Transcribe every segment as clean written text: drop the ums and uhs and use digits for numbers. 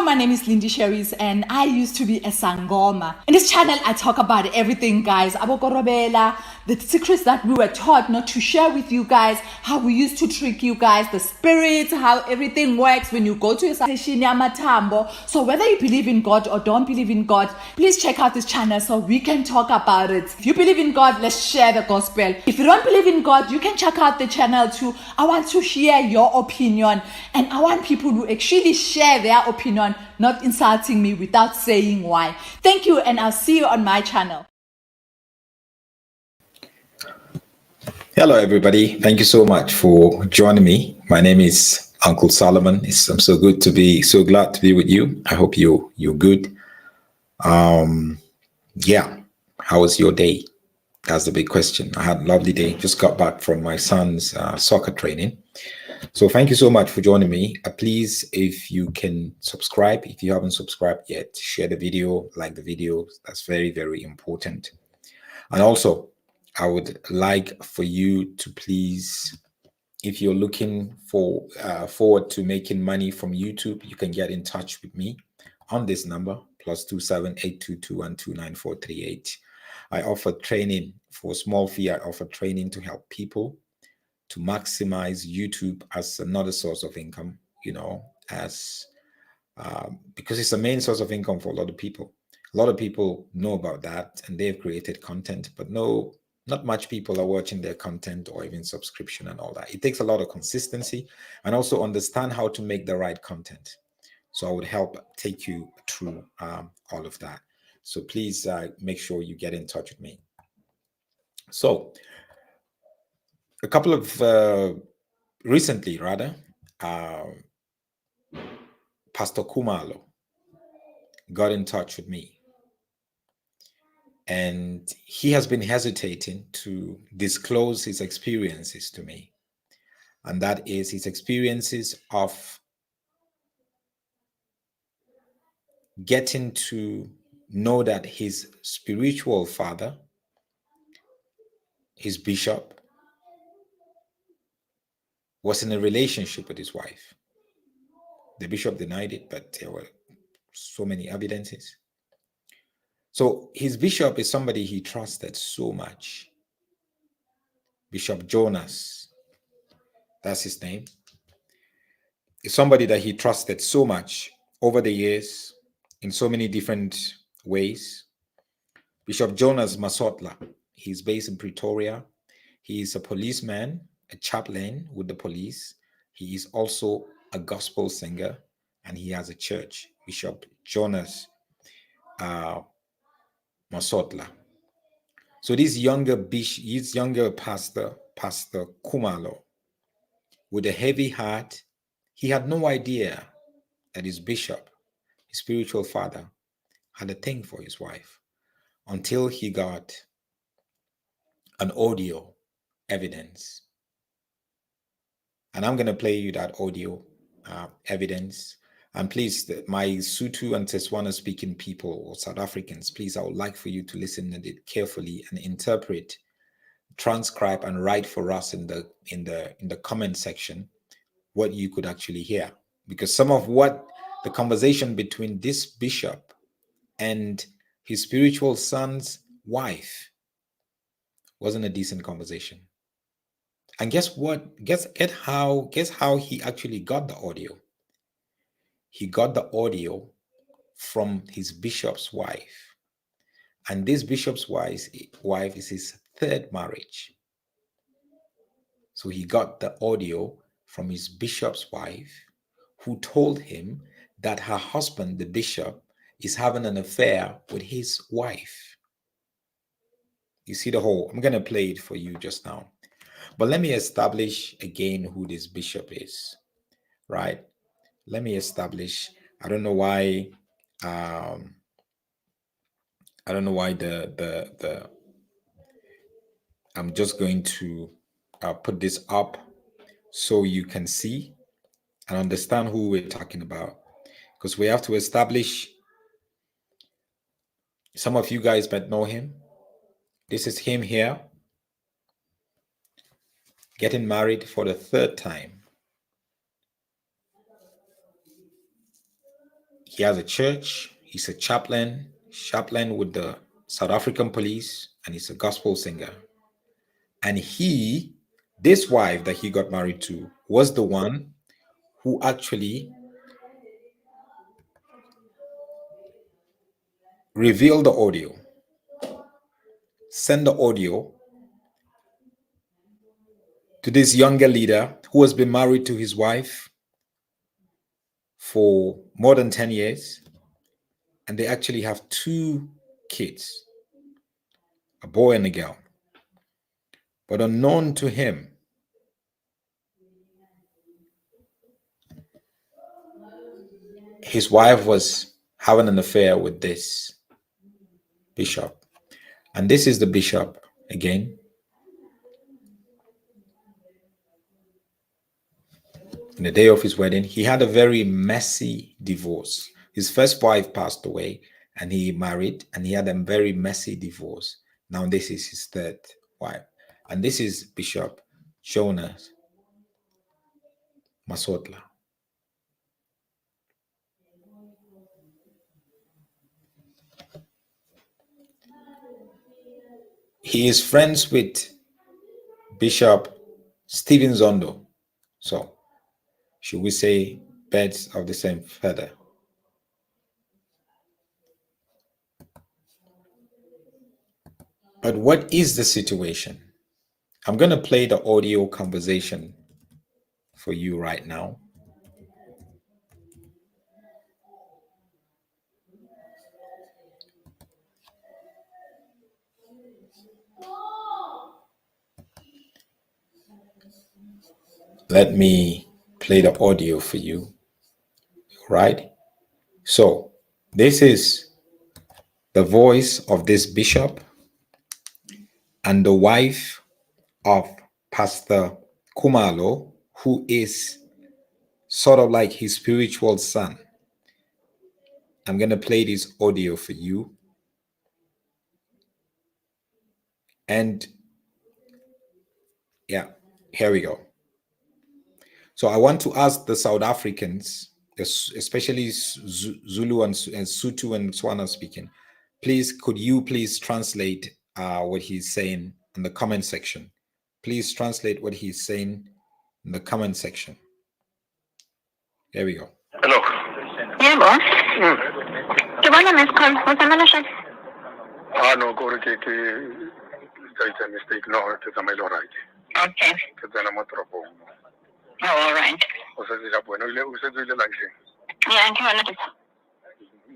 Hello, my name is Lindy Sherries and I used to be a Sangoma. In this channel, I talk about everything, guys. Abokorobela, the secrets that we were taught not to share with you guys, how we used to trick you guys, the spirits, how everything works when you go to a session Matambo. So whether you believe in God or don't believe in God, please check out this channel so we can talk about it. If you believe in God, let's share the gospel. If you don't believe in God, you can check out the channel too. I want to hear your opinion and I want people to actually share their opinion, not insulting me without saying why. Thank you, and I'll see you on my channel. Hello, everybody. Thank you so much for joining me. My name is Uncle Solomon. I'm so glad to be with you. I hope you're good. Yeah. How was your day? That's the big question. I had a lovely day. Just got back from my son's soccer training. So thank you so much for joining me. Please, if you can subscribe, if you haven't subscribed yet, share the video, like the video. That's very, very important. And also, I would like for you to please, if you're looking forward to making money from YouTube, you can get in touch with me on this number, +27 822129438. I offer training for a small fee. I offer training to help people to maximize YouTube as another source of income, because it's the main source of income for a lot of people. A lot of people know about that and they've created content, but not much people are watching their content or even subscription and all that. It takes a lot of consistency and also understand how to make the right content. So I would help take you through all of that. So please make sure you get in touch with me. So a couple of recently, Pastor Kumalo got in touch with me. And he has been hesitating to disclose his experiences to me. And that is his experiences of getting to know that his spiritual father, his bishop, was in a relationship with his wife. The bishop denied it, but there were so many evidences. So his bishop is somebody he trusted so much. Bishop Jonas, that's his name. Is somebody that he trusted so much over the years in so many different ways. Bishop Jonas Masotla, he's based in Pretoria. He is a policeman, a chaplain with the police. He is also a gospel singer, and he has a church, Bishop Jonas Masotla. So this younger pastor, Pastor Kumalo, with a heavy heart, he had no idea that his bishop, his spiritual father, had a thing for his wife until he got an audio evidence. And I'm going to play you that audio evidence. And please, my Sutu and Tswana speaking people or South Africans, please, I would like for you to listen to it carefully and interpret, transcribe, and write for us in the comment section what you could actually hear. Because some of what the conversation between this bishop and his spiritual son's wife wasn't a decent conversation. And guess what? Guess how he actually got the audio. He got the audio from his bishop's wife. And this bishop's wife is his third marriage. So he got the audio from his bishop's wife, who told him that her husband, the bishop, is having an affair with his wife. You see the whole, I'm going to play it for you just now. But let me establish again who this bishop is, right? Let me establish, I don't know why I'm just going to put this up so you can see and understand who we're talking about, because we have to establish. Some of you guys might know him. This is him here, getting married for the third time. He has a church. He's a chaplain with the South African police, and he's a gospel singer. And this wife that he got married to was the one who actually revealed the audio, sent the audio to this younger leader who has been married to his wife for more than 10 years. And they actually have 2 kids, a boy and a girl. But unknown to him, his wife was having an affair with this bishop. And this is the bishop again. In the day of his wedding, he had a very messy divorce. His first wife passed away and he married, and he had a very messy divorce. Now this is his 3rd wife. And this is Bishop Jonas Masotla. He is friends with Bishop Stephen Zondo. So, should we say birds of the same feather? But what is the situation? I'm going to play the audio conversation for you right now. Let me play the audio for you, right? So, this is the voice of this bishop and the wife of Pastor Kumalo, who is sort of like his spiritual son. I'm going to play this audio for you. And yeah, here we go. So I want to ask the South Africans, especially Zulu and Sotho and Tswana speaking, please, could you please translate what he's saying in the comment section? Please translate what he's saying in the comment section. Here we go. Hello. Yeah, boss. You want a missed call? What's the matter? No, go to take there's a mistake. No, it's a mail right. Okay. It's an amateur. Oh, all right. What's the point? What's the like? Yeah, I'm going to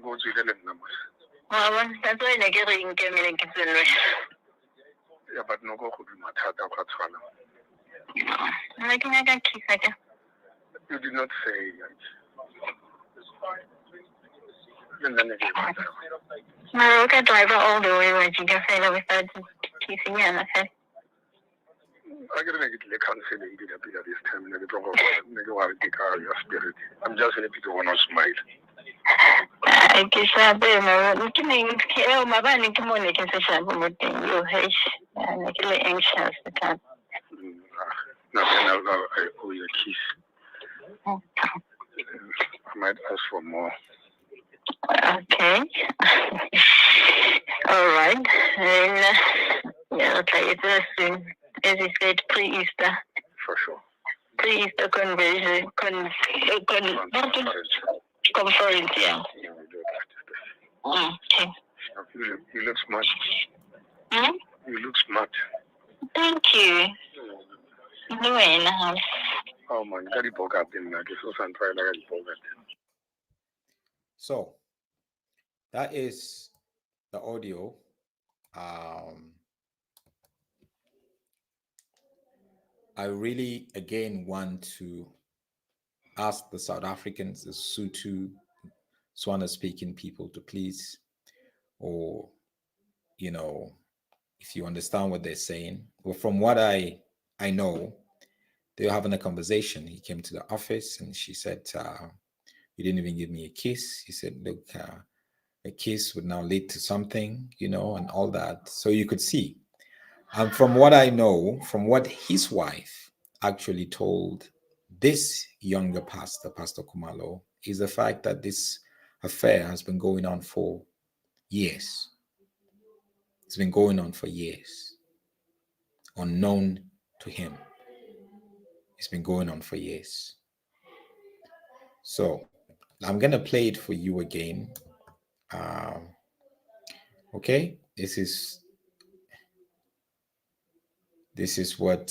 go to the numbers. Well, that's why I get in Kemian. Yeah, but no go could be my tata. No, I think I got kiss. You did not say that. No, okay, driver all the way when you get fed without kissing you. I get to cancel it this time. I'm just going to want to smile. I guess I've been looking at my body. Come on, I can say something with you. Hey, I'm anxious. Nothing else. I owe you a kiss. I might ask for more. Okay. All right. And yeah, okay. It's soon, as you said, pre-Easter. For sure. Pre-Easter conversion, conference, yeah. Okay. You look smart. Hmm? You look smart. Thank you. No, in the house. Oh man, very bogat in that. So that is the audio. I really again want to ask the South Africans, the Sotho, Tswana speaking people to please, or if you understand what they're saying. Well, from what I know, they were having a conversation. He came to the office and she said, you didn't even give me a kiss. He said, look, a kiss would now lead to something, and all that. So you could see. And from what I know, from what his wife actually told this younger pastor, Pastor Kumalo, is the fact that this affair has been going on for years. It's been going on for years, unknown to him. It's been going on for years. So I'm gonna play it for you again. Okay, this is what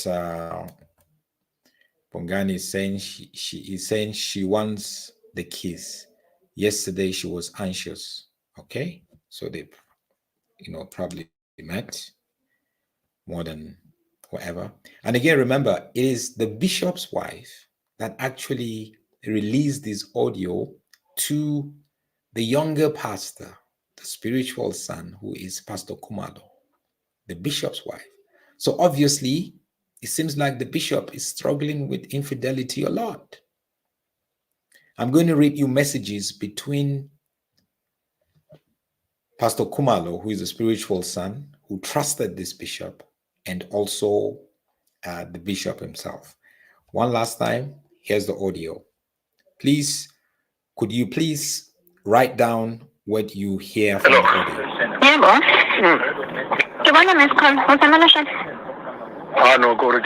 Bongani is saying. She is saying she wants the kiss. Yesterday she was anxious. Okay, so they, probably met more than whatever. And again, remember, it is the bishop's wife that actually released this audio to the younger pastor, the spiritual son, who is Pastor Kumalo, the bishop's wife. So obviously, it seems like the bishop is struggling with infidelity a lot. I'm going to read you messages between Pastor Kumalo, who is a spiritual son, who trusted this bishop, and also the bishop himself. One last time, here's the audio. Please, could you please write down what you hear from the audio? Yeah, boss. You want a missed call? What's the no, go to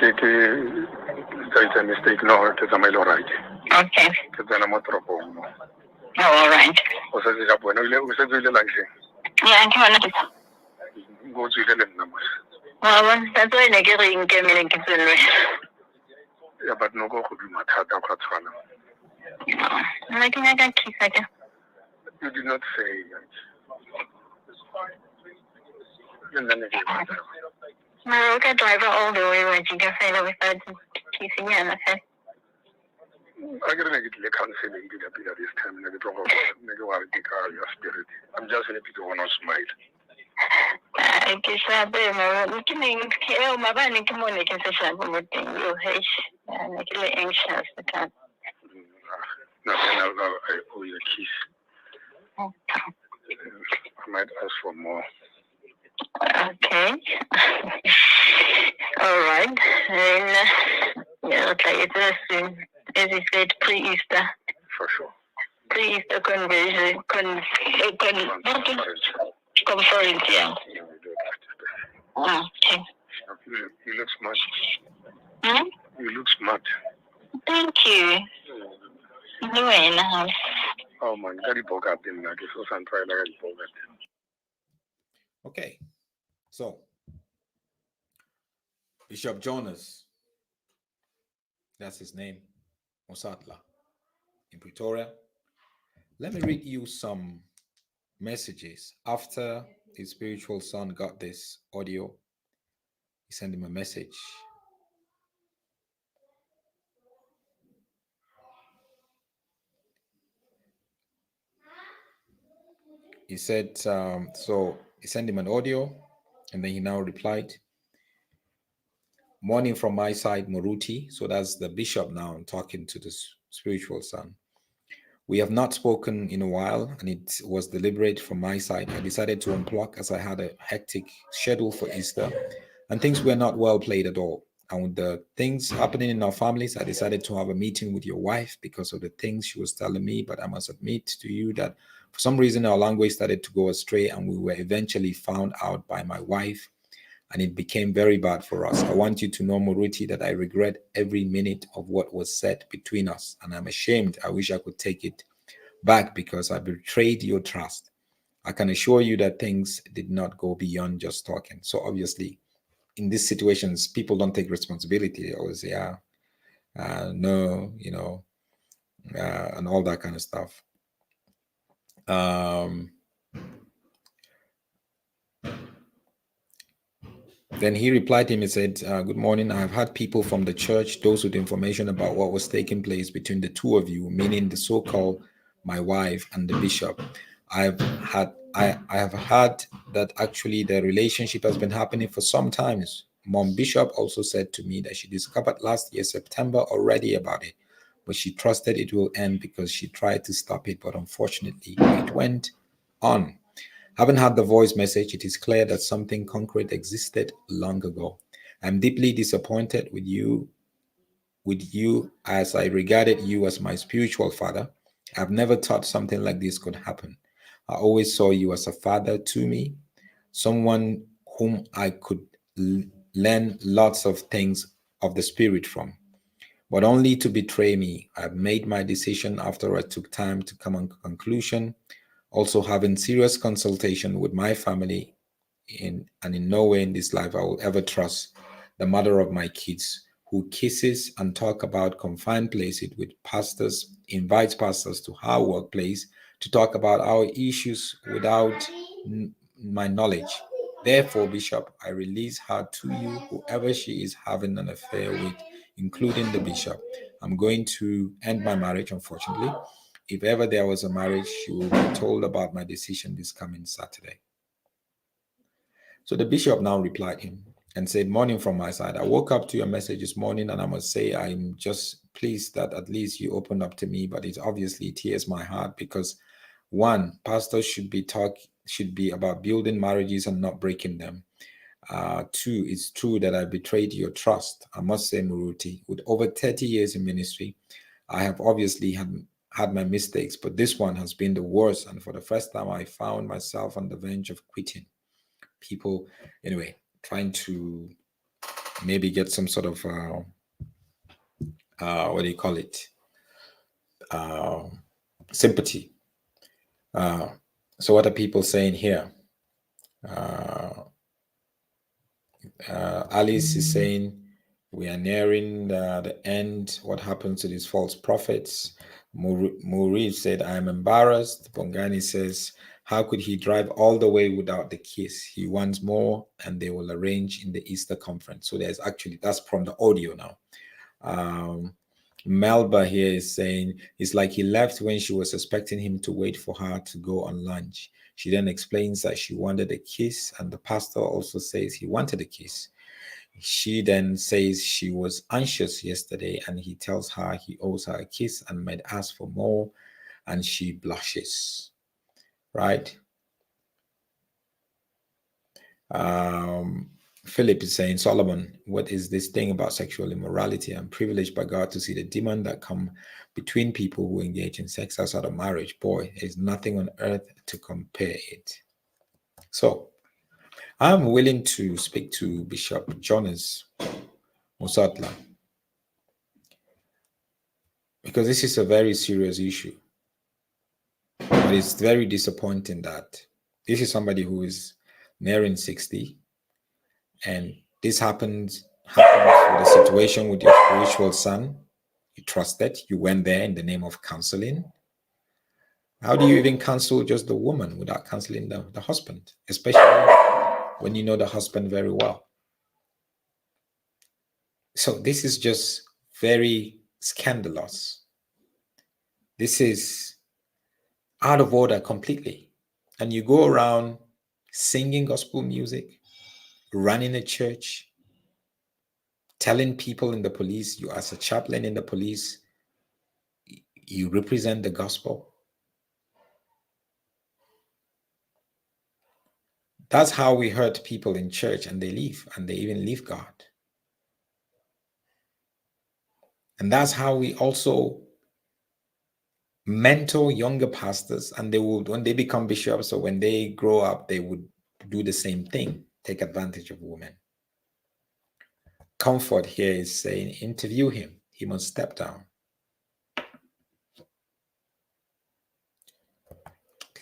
there's a mistake. No, it's a mail right. Okay. It's an amateur. Oh, all right. What's the point? What's the like? Yeah, I'm going to go to the numbers. Well, that's why I get in getting yeah, but no go could be my cat. No, I think I got kiss again. You did not say that. No, okay, driver all the way when you get failed without kissing you. Okay. I gotta make it like counseling this time. I'm just gonna be the one who smile. I guess I'm looking at my body. Come on, I can say something with you. Hey, I'm really anxious. No, I owe you a kiss. Okay. I might ask for more. Okay. All right. And yeah, okay. It's as you said, pre-Easter. For sure. Pre-Easter conversion, conference, yeah. Okay. You look smart. Hmm? You look smart. Thank you. Oh my God, okay, so Bishop Jonas, that's his name, Masotla, in Pretoria. Let me read you some messages. After his spiritual son got this audio, he sent him a message. He said, so he sent him an audio, and then he now replied, "Morning from my side, Moruti." So that's the bishop now talking to the spiritual son. "We have not spoken in a while, and it was deliberate from my side. I decided to unplug as I had a hectic schedule for Easter, and things were not well played at all. And with the things happening in our families, I decided to have a meeting with your wife because of the things she was telling me. But I must admit to you that for some reason, our language started to go astray, and we were eventually found out by my wife, and it became very bad for us. I want you to know, Moruti, that I regret every minute of what was said between us, and I'm ashamed. I wish I could take it back because I betrayed your trust. I can assure you that things did not go beyond just talking." So obviously, in these situations, people don't take responsibility. They always say, no, and all that kind of stuff. Then he replied to him and said, "Good morning. I've had people from the church, those with information about what was taking place between the two of you, meaning the so-called my wife and the bishop. I have had that actually the relationship has been happening for some time. Mom Bishop also said to me that she discovered last year, September, already about it, but she trusted it will end because she tried to stop it, but unfortunately it went on. Having had the voice message, it is clear that something concrete existed long ago. I'm deeply disappointed with you as I regarded you as my spiritual father. I've never thought something like this could happen. I always saw you as a father to me, someone whom I could learn lots of things of the Spirit from, but only to betray me. I've made my decision after I took time to come on conclusion, also having serious consultation with my family, and in no way in this life I will ever trust the mother of my kids who kisses and talk about confined places with pastors, invites pastors to her workplace to talk about our issues without my knowledge. Therefore, Bishop, I release her to you, whoever she is having an affair with, including the bishop. I'm going to end my marriage, unfortunately. If ever there was a marriage, she will be told about my decision this coming Saturday. So the bishop now replied him and said, morning from my side. I woke up to your message this morning, and I must say I'm just pleased that at least you opened up to me, but it obviously tears my heart because one, pastors should be about building marriages and not breaking them. Two, it's true that I betrayed your trust. I must say, Muruti, with over 30 years in ministry, I have obviously had my mistakes, but this one has been the worst. And for the first time, I found myself on the verge of quitting. People, anyway, trying to maybe get some sort of, what do you call it? Sympathy. So what are people saying here? Alice is saying, we are nearing the end. What happens to these false prophets? Murib said, I am embarrassed. Bongani says, how could he drive all the way without the kiss? He wants more, and they will arrange in the Easter conference. So there's actually, that's from the audio now. Melba here is saying, it's like he left when she was expecting him to wait for her to go on lunch. She then explains that she wanted a kiss, and the pastor also says he wanted a kiss. She then says she was anxious yesterday, and he tells her he owes her a kiss and might ask for more, and she blushes, right? Philip is saying, Solomon, what is this thing about sexual immorality? I'm privileged by God to see the demon that come between people who engage in sex outside of marriage. Boy, there's nothing on earth to compare it. So I'm willing to speak to Bishop Jonas Masotla because this is a very serious issue. But it's very disappointing that this is somebody who is nearing 60, and this happens with a situation with your spiritual son. You trusted, you went there in the name of counseling. How do you even counsel just the woman without counseling the husband, especially when you know the husband very well? So this is just very scandalous. This is out of order completely. And you go around singing gospel music, running a church, telling people in the police, you as a chaplain in the police, you represent the gospel. That's how we hurt people in church, and they leave, and they even leave God. And that's how we also mentor younger pastors, and they would, when they become bishops or when they grow up, they would do the same thing, take advantage of women. Comfort here is saying, interview him. He must step down.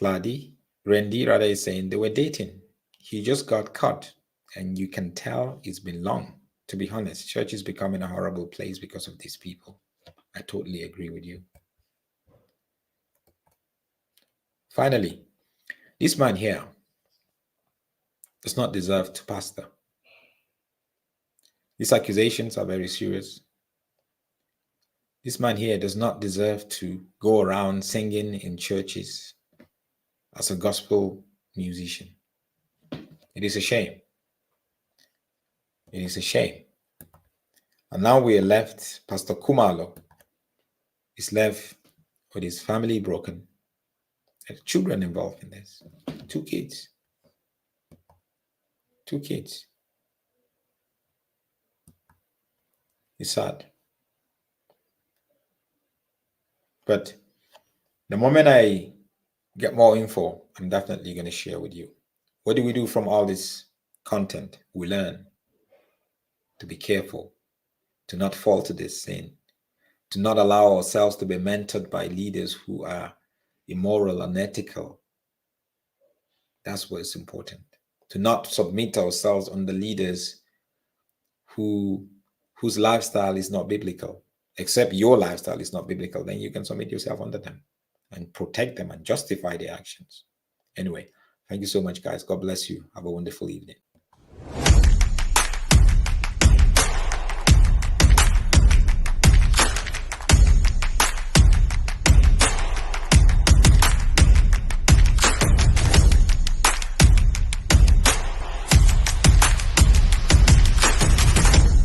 Randy rather is saying they were dating. He just got caught, and you can tell it's been long. To be honest, church is becoming a horrible place because of these people. I totally agree with you. Finally, this man here does not deserve to pastor. These accusations are very serious. This man here does not deserve to go around singing in churches as a gospel musician. It is a shame. It is a shame. And now we are left, Pastor Kumalo is left with his family broken. There's children involved in this. 2 kids. 2 kids. It's sad. But The moment I get more info, I'm definitely going to share with you. What do we do from all this content? We learn to be careful, to not fall to this sin, to not allow ourselves to be mentored by leaders who are immoral, unethical. That's what is important. To not submit ourselves under leaders whose lifestyle is not biblical. Except your lifestyle is not biblical, then you can submit yourself under them and protect them and justify their actions. Anyway, thank you so much, guys. God bless you. Have a wonderful evening.